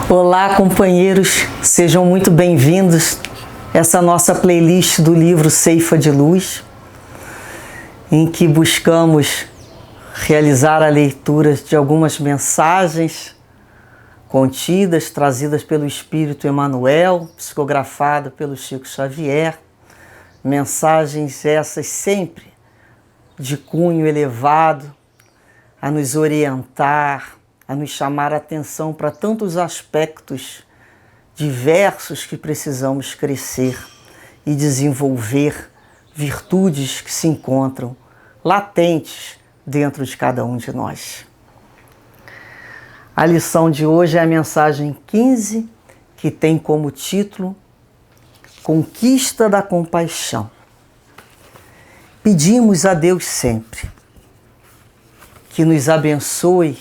Olá, companheiros, sejam muito bem-vindos a essa nossa playlist do livro Ceifa de Luz, em que buscamos realizar a leitura de algumas mensagens contidas, trazidas pelo Espírito Emmanuel, psicografado pelo Chico Xavier, mensagens essas sempre de cunho elevado, a nos orientar, a nos chamar a atenção para tantos aspectos diversos que precisamos crescer e desenvolver, virtudes que se encontram latentes dentro de cada um de nós. A lição de hoje é a mensagem 15, que tem como título Conquista da Compaixão. Pedimos a Deus sempre que nos abençoe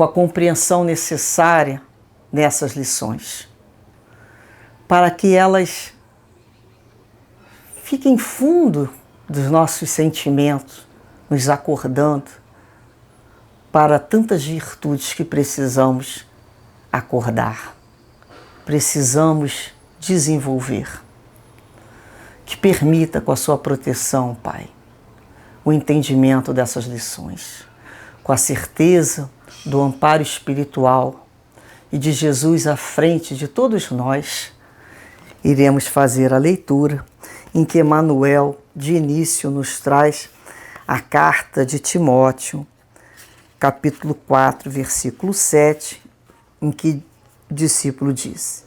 com a compreensão necessária nessas lições, para que elas fiquem fundo dos nossos sentimentos, nos acordando para tantas virtudes que precisamos acordar, precisamos desenvolver. Que permita, com a sua proteção, Pai, o entendimento dessas lições, com a certeza do amparo espiritual e de Jesus à frente de todos nós, iremos fazer a leitura em que Emmanuel, de início, nos traz a carta de Timóteo, capítulo 4, versículo 7, em que o discípulo diz: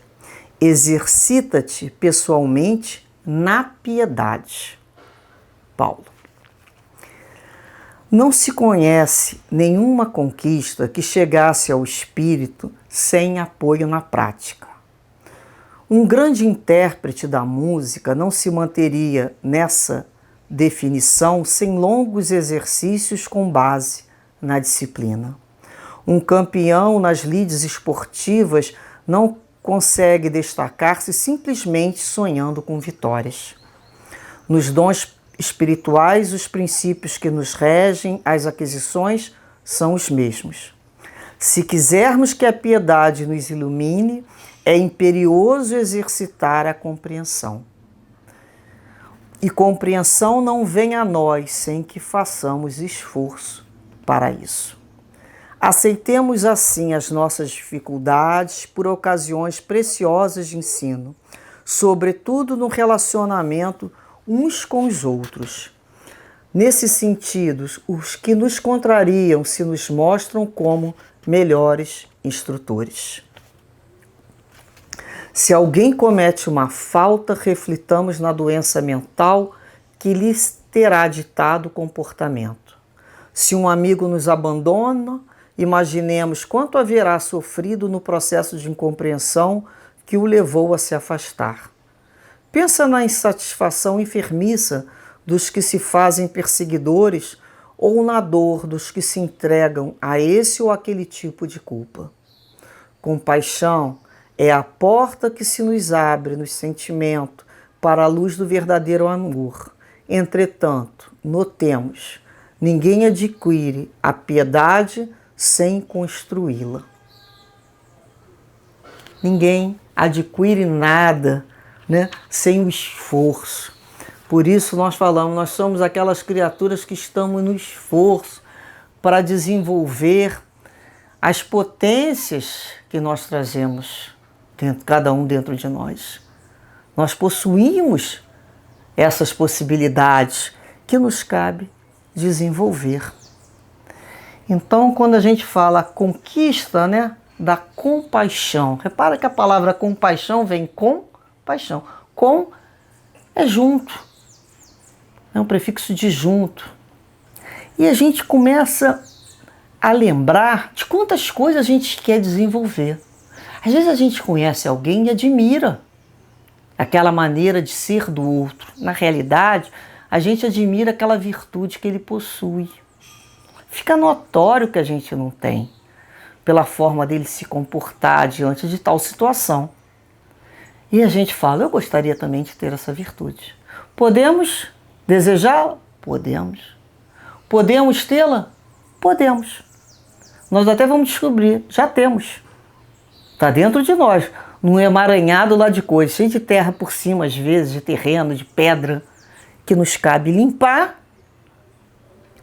exercita-te pessoalmente na piedade. Paulo. Não se conhece nenhuma conquista que chegasse ao espírito sem apoio na prática. Um grande intérprete da música não se manteria nessa definição sem longos exercícios com base na disciplina. Um campeão nas lides esportivas não consegue destacar-se simplesmente sonhando com vitórias. Nos dons espirituais, os princípios que nos regem as aquisições são os mesmos. Se quisermos que a piedade nos ilumine, é imperioso exercitar a compreensão. E compreensão não vem a nós sem que façamos esforço para isso. Aceitemos assim as nossas dificuldades por ocasiões preciosas de ensino, sobretudo no relacionamento uns com os outros. Nesse sentido, os que nos contrariam se nos mostram como melhores instrutores. Se alguém comete uma falta, reflitamos na doença mental que lhes terá ditado o comportamento. Se um amigo nos abandona, imaginemos quanto haverá sofrido no processo de incompreensão que o levou a se afastar. Pensa na insatisfação enfermiça dos que se fazem perseguidores ou na dor dos que se entregam a esse ou aquele tipo de culpa. Compaixão é a porta que se nos abre no sentimento para a luz do verdadeiro amor. Entretanto, notemos, ninguém adquire a piedade sem construí-la. Ninguém adquire nada, sem o esforço. Por isso nós falamos, nós somos aquelas criaturas que estamos no esforço para desenvolver as potências que nós trazemos, cada um dentro de nós. Nós possuímos essas possibilidades que nos cabe desenvolver. Então, quando a gente fala conquista, da compaixão, repara que a palavra compaixão vem com paixão. Com é junto, é um prefixo de junto. E a gente começa a lembrar de quantas coisas a gente quer desenvolver. Às vezes a gente conhece alguém e admira aquela maneira de ser do outro. Na realidade, a gente admira aquela virtude que ele possui. Fica notório que a gente não tem, pela forma dele se comportar diante de tal situação. E a gente fala, eu gostaria também de ter essa virtude. Podemos desejá-la? Podemos. Podemos tê-la? Podemos. Nós até vamos descobrir, já temos. Está dentro de nós, num emaranhado lá de coisas, cheio de terra por cima, às vezes, de terreno, de pedra, que nos cabe limpar,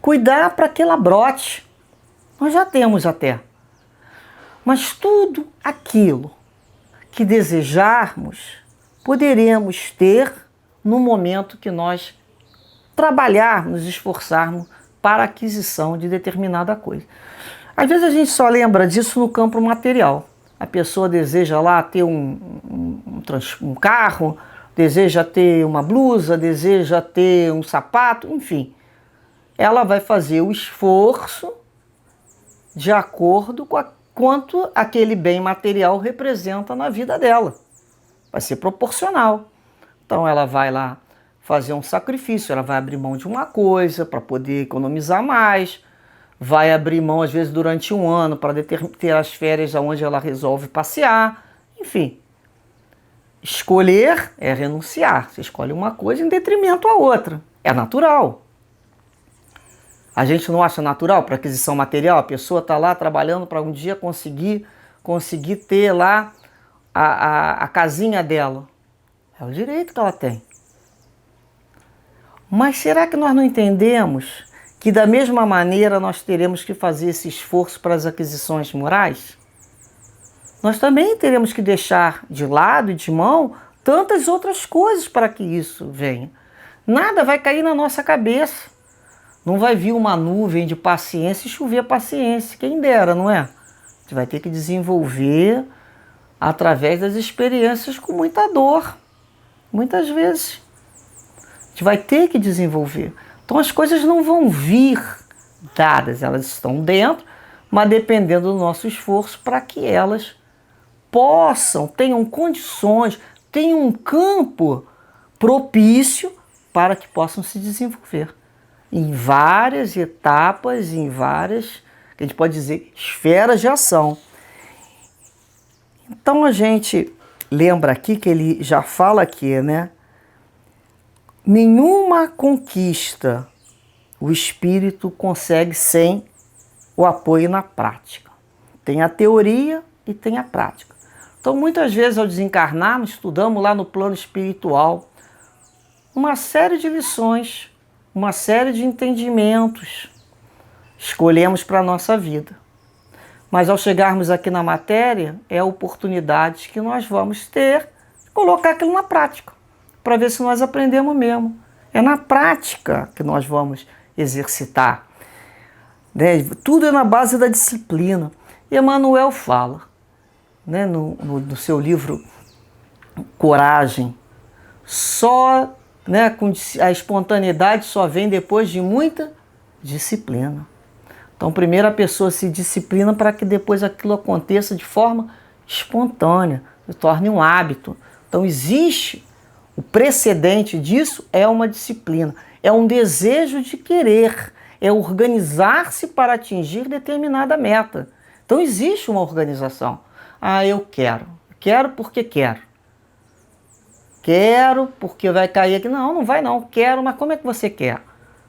cuidar para que ela brote. Nós já temos até. Mas tudo aquilo que desejarmos, poderemos ter no momento que nós trabalharmos, esforçarmos para a aquisição de determinada coisa. Às vezes a gente só lembra disso no campo material. A pessoa deseja lá ter um carro, deseja ter uma blusa, deseja ter um sapato, enfim. Ela vai fazer o esforço de acordo com quanto aquele bem material representa na vida dela. Vai ser proporcional. Então ela vai lá fazer um sacrifício, ela vai abrir mão de uma coisa para poder economizar mais, vai abrir mão às vezes durante um ano para ter as férias onde ela resolve passear, enfim. Escolher é renunciar. Você escolhe uma coisa em detrimento à outra. É natural. A gente não acha natural para aquisição material? A pessoa está lá trabalhando para um dia conseguir ter lá a casinha dela. É o direito que ela tem. Mas será que nós não entendemos que da mesma maneira nós teremos que fazer esse esforço para as aquisições morais? Nós também teremos que deixar de lado e de mão tantas outras coisas para que isso venha. Nada vai cair na nossa cabeça. Não vai vir uma nuvem de paciência e chover paciência. Quem dera, não é? A gente vai ter que desenvolver através das experiências com muita dor. Muitas vezes. A gente vai ter que desenvolver. Então as coisas não vão vir dadas, elas estão dentro, mas dependendo do nosso esforço para que elas tenham condições, tenham um campo propício para que possam se desenvolver. Em várias etapas, em várias, que a gente pode dizer, esferas de ação. Então a gente lembra aqui que ele já fala aqui, né? Nenhuma conquista o espírito consegue sem o apoio na prática. Tem a teoria e tem a prática. Então, muitas vezes, ao desencarnarmos, estudamos lá no plano espiritual uma série de lições, uma série de entendimentos, escolhemos para a nossa vida. Mas ao chegarmos aqui na matéria, é a oportunidade que nós vamos ter de colocar aquilo na prática, para ver se nós aprendemos mesmo. É na prática que nós vamos exercitar. Né? Tudo é na base da disciplina. E Emmanuel fala, né, no seu livro Coragem, só, né, a espontaneidade só vem depois de muita disciplina. Então, primeiro a pessoa se disciplina para que depois aquilo aconteça de forma espontânea, se torne um hábito. Então, existe o precedente disso, é uma disciplina, é um desejo de querer, é organizar-se para atingir determinada meta. Então, existe uma organização. Ah, eu quero porque quero. Quero porque vai cair aqui. Não, não vai não. Quero, mas como é que você quer?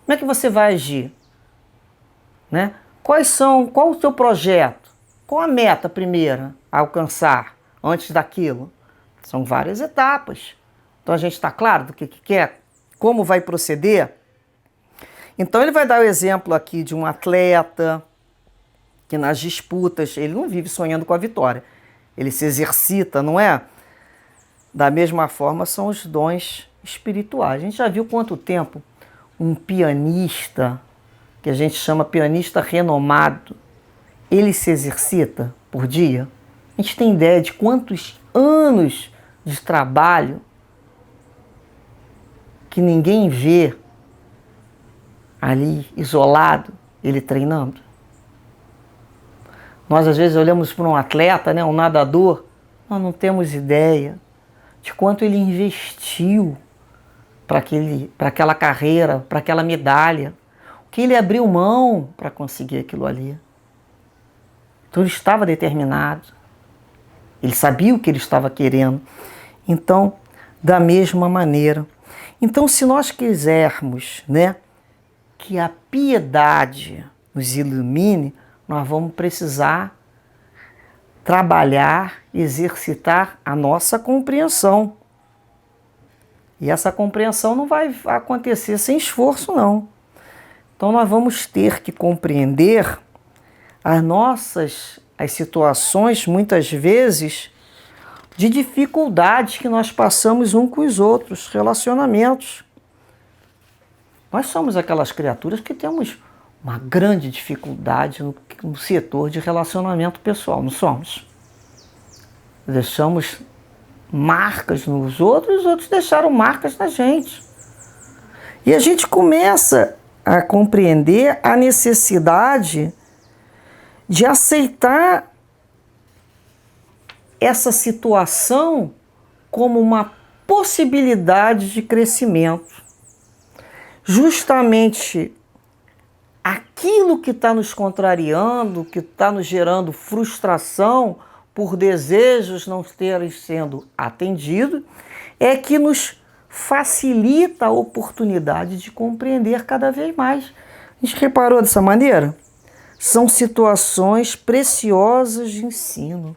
Como é que você vai agir? Né? Qual o seu projeto? Qual a meta primeira a alcançar antes daquilo? São várias etapas. Então a gente está claro do que quer? Como vai proceder? Então ele vai dar o exemplo aqui de um atleta que nas disputas, ele não vive sonhando com a vitória. Ele se exercita, não é? Da mesma forma são os dons espirituais. A gente já viu quanto tempo um pianista, que a gente chama pianista renomado, ele se exercita por dia? A gente tem ideia de quantos anos de trabalho que ninguém vê ali, isolado, ele treinando? Nós às vezes olhamos para um atleta, né, um nadador, nós não temos ideia de quanto ele investiu para aquela carreira, para aquela medalha, o que ele abriu mão para conseguir aquilo ali. Então ele estava determinado, ele sabia o que ele estava querendo. Então, da mesma maneira. Então, se nós quisermos, né, que a piedade nos ilumine, nós vamos precisar trabalhar, exercitar a nossa compreensão. E essa compreensão não vai acontecer sem esforço, não. Então nós vamos ter que compreender as situações, muitas vezes, de dificuldades que nós passamos um com os outros, relacionamentos. Nós somos aquelas criaturas que temos uma grande dificuldade no setor de relacionamento pessoal, não somos? Deixamos marcas nos outros, os outros deixaram marcas na gente. E a gente começa a compreender a necessidade de aceitar essa situação como uma possibilidade de crescimento. Justamente aquilo que está nos contrariando, que está nos gerando frustração por desejos não terem sendo atendidos, é que nos facilita a oportunidade de compreender cada vez mais. A gente reparou dessa maneira? São situações preciosas de ensino,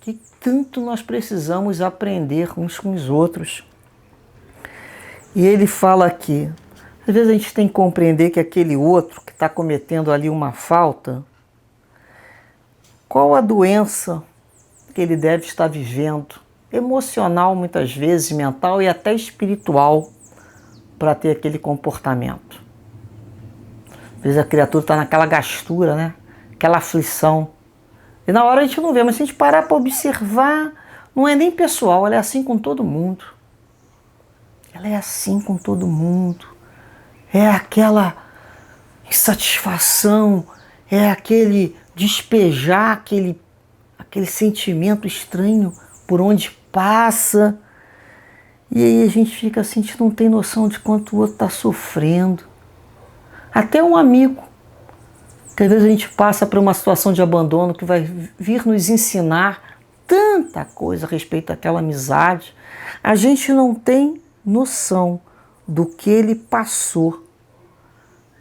que tanto nós precisamos aprender uns com os outros. E ele fala aqui, às vezes a gente tem que compreender que aquele outro que está cometendo ali uma falta, qual a doença que ele deve estar vivendo, emocional muitas vezes, mental e até espiritual, para ter aquele comportamento. Às vezes a criatura está naquela gastura, né? Aquela aflição. E na hora a gente não vê, mas se a gente parar para observar, não é nem pessoal, ela é assim com todo mundo. Ela é assim com todo mundo. É aquela insatisfação, é aquele despejar, aquele sentimento estranho por onde passa. E aí a gente fica assim, a gente não tem noção de quanto o outro está sofrendo. Até um amigo, que às vezes a gente passa por uma situação de abandono que vai vir nos ensinar tanta coisa a respeito daquela amizade, a gente não tem noção do que ele passou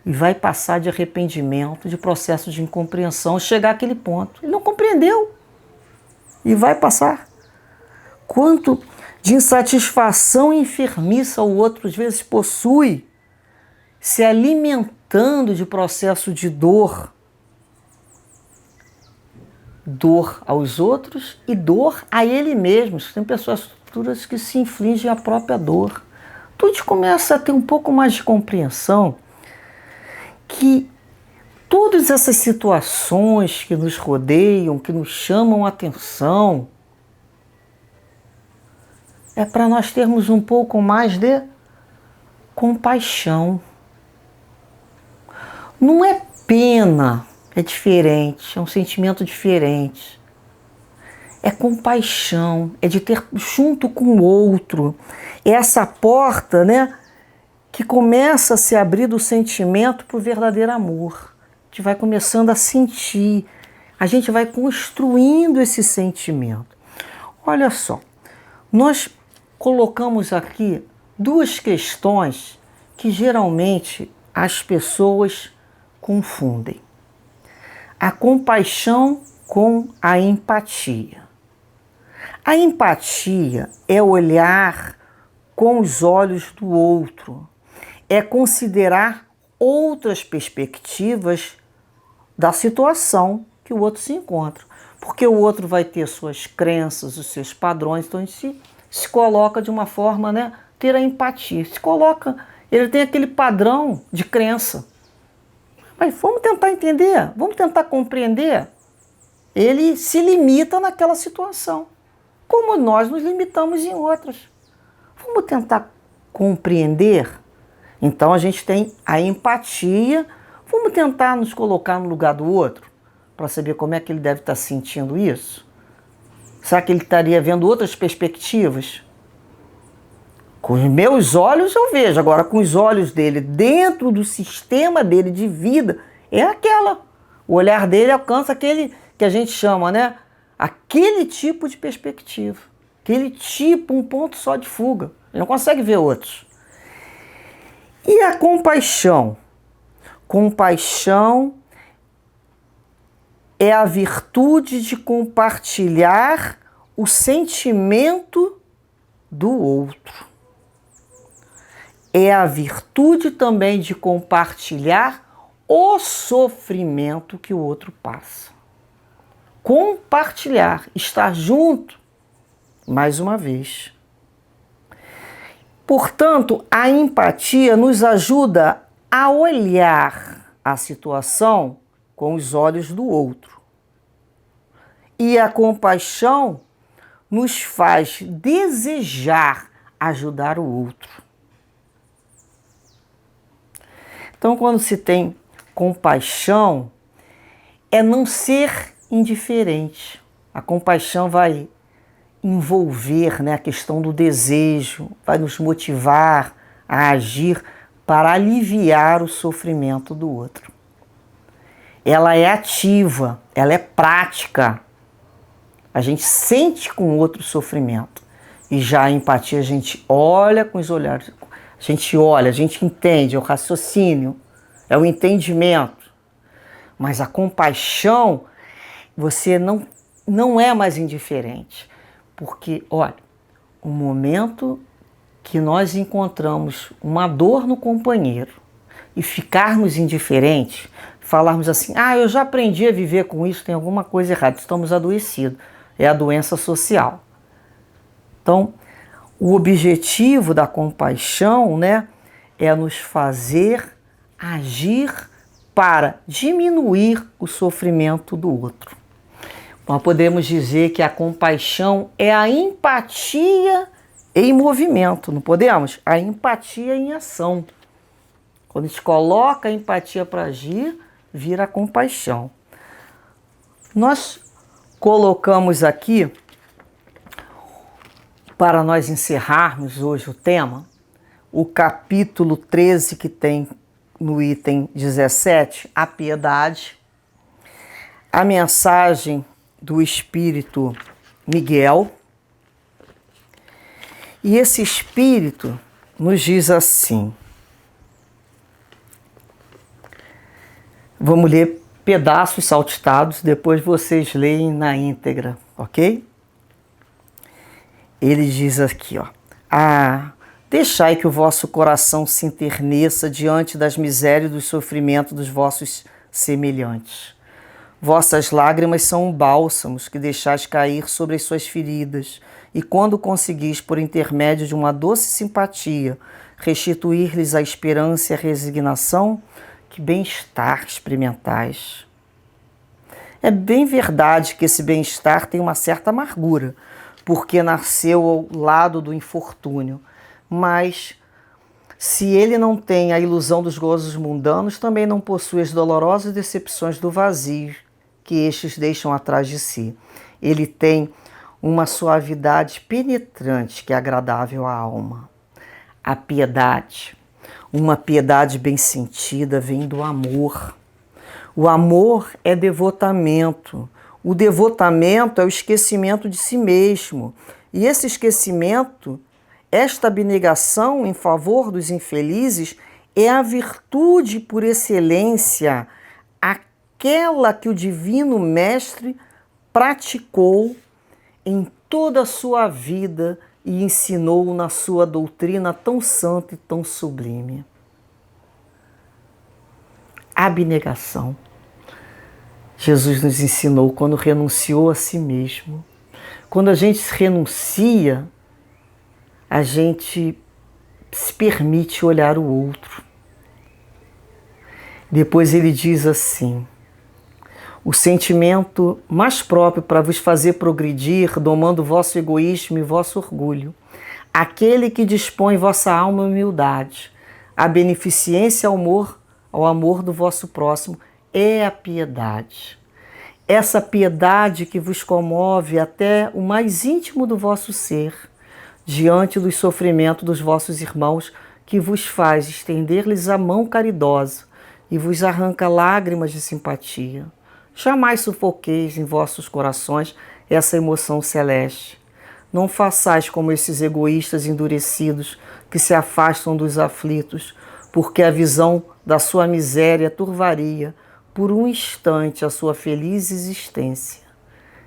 e vai passar de arrependimento, de processo de incompreensão, chegar àquele ponto. Ele não compreendeu e vai passar. Quanto de insatisfação e enfermiça o outro às vezes possui, se alimentando de processo de dor. Dor aos outros e dor a ele mesmo. Tem pessoas que se infligem a própria dor. Então a gente começa a ter um pouco mais de compreensão que todas essas situações que nos rodeiam, que nos chamam a atenção, é para nós termos um pouco mais de compaixão. Não é pena, é diferente, é um sentimento diferente. É compaixão, é de ter junto com o outro. É essa porta, né, que começa a se abrir do sentimento para o verdadeiro amor. A gente vai começando a sentir, a gente vai construindo esse sentimento. Olha só, nós colocamos aqui duas questões que geralmente as pessoas confundem. A compaixão com a empatia. A empatia é olhar com os olhos do outro, é considerar outras perspectivas da situação que o outro se encontra. Porque o outro vai ter suas crenças, os seus padrões, então a gente se coloca de uma forma, né, ter a empatia. Se coloca, ele tem aquele padrão de crença. Mas vamos tentar entender, vamos tentar compreender. Ele se limita naquela situação, como nós nos limitamos em outras. Vamos tentar compreender. Então a gente tem a empatia. Vamos tentar nos colocar no lugar do outro, para saber como é que ele deve estar sentindo isso. Será que ele estaria vendo outras perspectivas? Com os meus olhos eu vejo, agora com os olhos dele, dentro do sistema dele de vida, é aquela. O olhar dele alcança aquele que a gente chama, né? Aquele tipo de perspectiva. Aquele tipo, um ponto só de fuga. Ele não consegue ver outros. E a compaixão? Compaixão é a virtude de compartilhar o sentimento do outro. É a virtude também de compartilhar o sofrimento que o outro passa. Compartilhar, estar junto, mais uma vez. Portanto, a empatia nos ajuda a olhar a situação com os olhos do outro. E a compaixão nos faz desejar ajudar o outro. Então, quando se tem compaixão, é não ser indiferente. A compaixão vai envolver, né, a questão do desejo, vai nos motivar a agir para aliviar o sofrimento do outro. Ela é ativa, ela é prática. A gente sente com o outro sofrimento. E já a empatia, a gente olha com os olhares. A gente olha, a gente entende, é o raciocínio, é o entendimento. Mas a compaixão, você não é mais indiferente. Porque, olha, o momento que nós encontramos uma dor no companheiro e ficarmos indiferentes, falarmos assim, eu já aprendi a viver com isso, tem alguma coisa errada, estamos adoecidos. É a doença social. Então, o objetivo da compaixão, né, é nos fazer agir para diminuir o sofrimento do outro. Nós podemos dizer que a compaixão é a empatia em movimento, não podemos? A empatia em ação. Quando a gente coloca a empatia para agir, vira a compaixão. Nós colocamos aqui, para nós encerrarmos hoje o tema, o capítulo 13 que tem no item 17, a piedade, a mensagem do Espírito Miguel. E esse Espírito nos diz assim, vamos ler pedaços salteados, depois vocês leem na íntegra, ok? Ele diz aqui, ó, deixai que o vosso coração se enterneça diante das misérias e dos sofrimentos dos vossos semelhantes. Vossas lágrimas são bálsamos que deixais cair sobre as suas feridas, e quando conseguis, por intermédio de uma doce simpatia, restituir-lhes a esperança e a resignação, que bem-estar experimentais. É bem verdade que esse bem-estar tem uma certa amargura, porque nasceu ao lado do infortúnio, mas se ele não tem a ilusão dos gozos mundanos, também não possui as dolorosas decepções do vazio que estes deixam atrás de si. Ele tem uma suavidade penetrante que é agradável à alma. A piedade, uma piedade bem sentida, vem do amor. O amor é devotamento. O devotamento é o esquecimento de si mesmo. E esse esquecimento, esta abnegação em favor dos infelizes, é a virtude por excelência, aquela que o Divino Mestre praticou em toda a sua vida e ensinou na sua doutrina tão santa e tão sublime. Abnegação. Jesus nos ensinou quando renunciou a si mesmo. Quando a gente se renuncia, a gente se permite olhar o outro. Depois ele diz assim, o sentimento mais próprio para vos fazer progredir, domando vosso egoísmo e vosso orgulho, aquele que dispõe vossa alma à humildade, a beneficência ao amor do vosso próximo, é a piedade. Essa piedade que vos comove até o mais íntimo do vosso ser, diante do sofrimento dos vossos irmãos, que vos faz estender-lhes a mão caridosa e vos arranca lágrimas de simpatia. Jamais sufoqueis em vossos corações essa emoção celeste. Não façais como esses egoístas endurecidos que se afastam dos aflitos, porque a visão da sua miséria turvaria por um instante a sua feliz existência.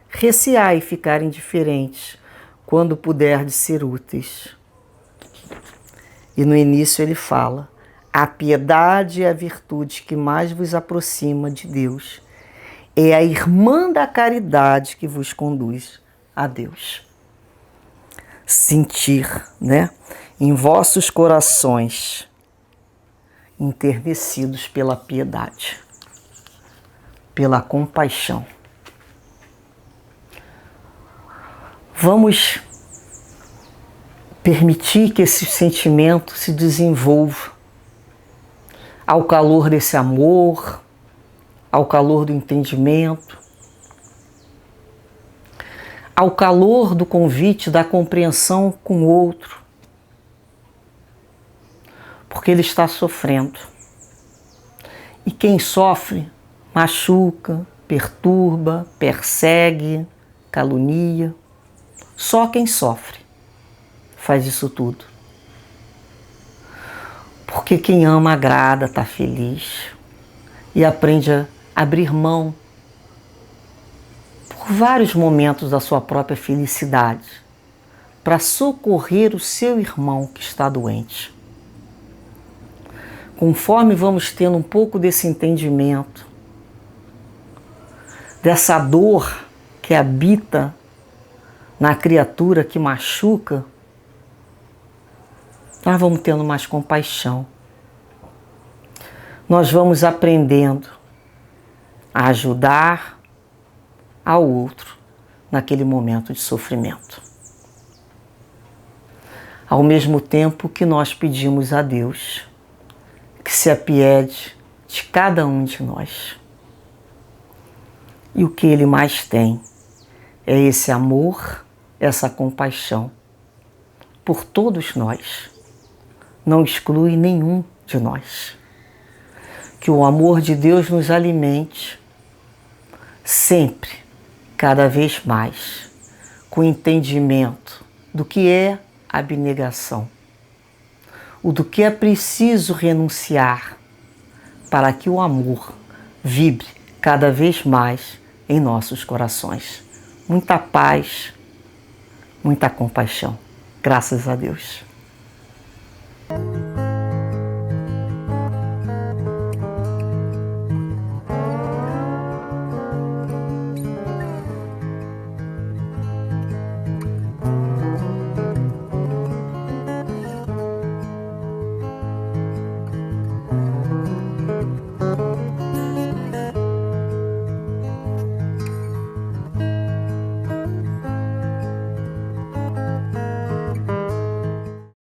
Receai ficar indiferentes quando puderdes ser úteis. E no início ele fala: a piedade é a virtude que mais vos aproxima de Deus. É a irmã da caridade que vos conduz a Deus. Sentir, né, em vossos corações enternecidos pela piedade, pela compaixão. Vamos permitir que esse sentimento se desenvolva ao calor desse amor, ao calor do entendimento, ao calor do convite, da compreensão com o outro, porque ele está sofrendo. E quem sofre machuca, perturba, persegue, calunia. Só quem sofre faz isso tudo. Porque quem ama agrada, está feliz e aprende a abrir mão por vários momentos da sua própria felicidade para socorrer o seu irmão que está doente. Conforme vamos tendo um pouco desse entendimento, dessa dor que habita na criatura que machuca, nós vamos tendo mais compaixão. Nós vamos aprendendo a ajudar ao outro naquele momento de sofrimento. Ao mesmo tempo que nós pedimos a Deus que se apiede de cada um de nós. E o que Ele mais tem é esse amor, essa compaixão por todos nós. Não exclui nenhum de nós. Que o amor de Deus nos alimente sempre, cada vez mais, com entendimento do que é abnegação, o do que é preciso renunciar para que o amor vibre cada vez mais em nossos corações. Muita paz, muita compaixão. Graças a Deus.